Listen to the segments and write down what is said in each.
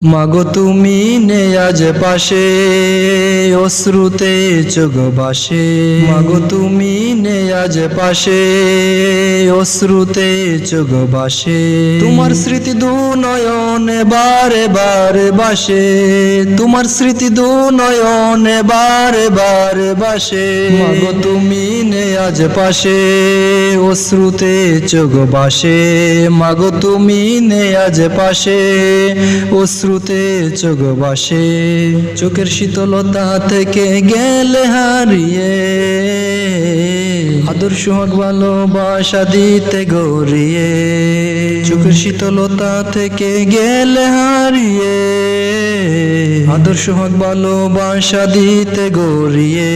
মাগো তুমি নেই আজ পাশে, অশ্রুতে চোখ ভাসে। মাগো তুমি নেই আজ পাশে, অশ্রুতে চোখ ভাসে। তোমার স্মৃতি দু নয়নে বারে বারে বাসে, তোমার স্মৃতি দু নয়নে বারে বারে বাসে। মাগো তুমি নেই আজ পাশে, অশ্রুতে চোখ ভাসে। মাগো তুমি নেই আজ পাশে, অশ্রুতে চোখ ভাসে। চোখের শীতলতা থেকে গেলে হারিয়ে, আদর সোহাগ ভালোবাসা দিতে গড়িয়ে। চোখের শীতলতা থেকে গেলে হারিয়ে, আদর সোহাগ ভালোবাসা দিতে গড়িয়ে।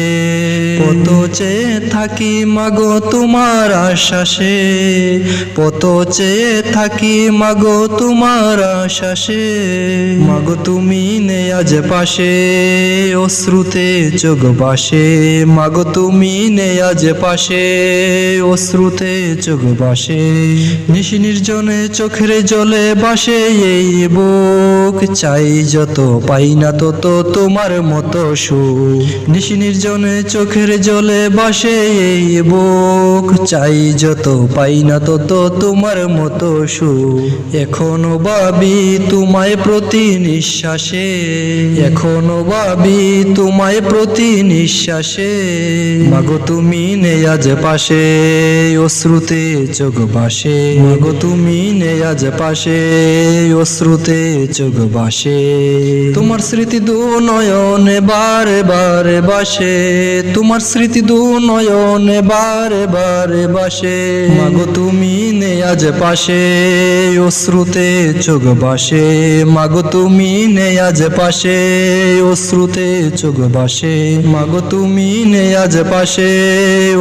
কত চেয়ে থাকি মাগো তোমার আশ্বাসে, কত চেয়ে থাকি মাগো তোমার আশ্বাসে। মাগো তুমি নেই আজ পাশে, অশ্রুতে চোখ ভাসে। মাগো তুমি নেই আজ পাশে, অশ্রুতে চোখ ভাসে। নিশি নির্জনে চোখের জলে ভাসে এই বুক, চাই যত পাই না তত তোমার মতো সুখ। নিশি নির্জনে চোখের জলে ভাসে এই বুক, চাই যত পাই না তত তোমার মতো সুখ। এখনো ভাবি তোমায় প্রতি নিঃশ্বাসে, এখনো ভাবি তোমায় প্রতি নিঃশ্বাসে। মাগো তুমি নেই আজ পাশে, অশ্রুতে চোখ ভাসে। মাগো তুমি নেই আজ পাশে, অশ্রুতে চোখ ভাসে। তোমার স্মৃতি দু নয়নে বারে বারে বাসে, তোমার স্মৃতি দু নয়নে বারে বারে বাসে। মাগো তুমি নেই আজ পাশে, অশ্রুতে চোখ ভাসে। মাগো তুমি নেই আজ পাশে, অশ্রুতে চোখ ভাসে। মাগো তুমি নেই আজ পাশে,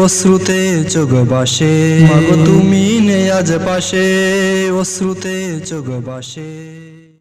অশ্রুতে চোখ ভাসে। মাগো তুমি নেই আজ পাশে, অশ্রুতে চোখ ভাসে।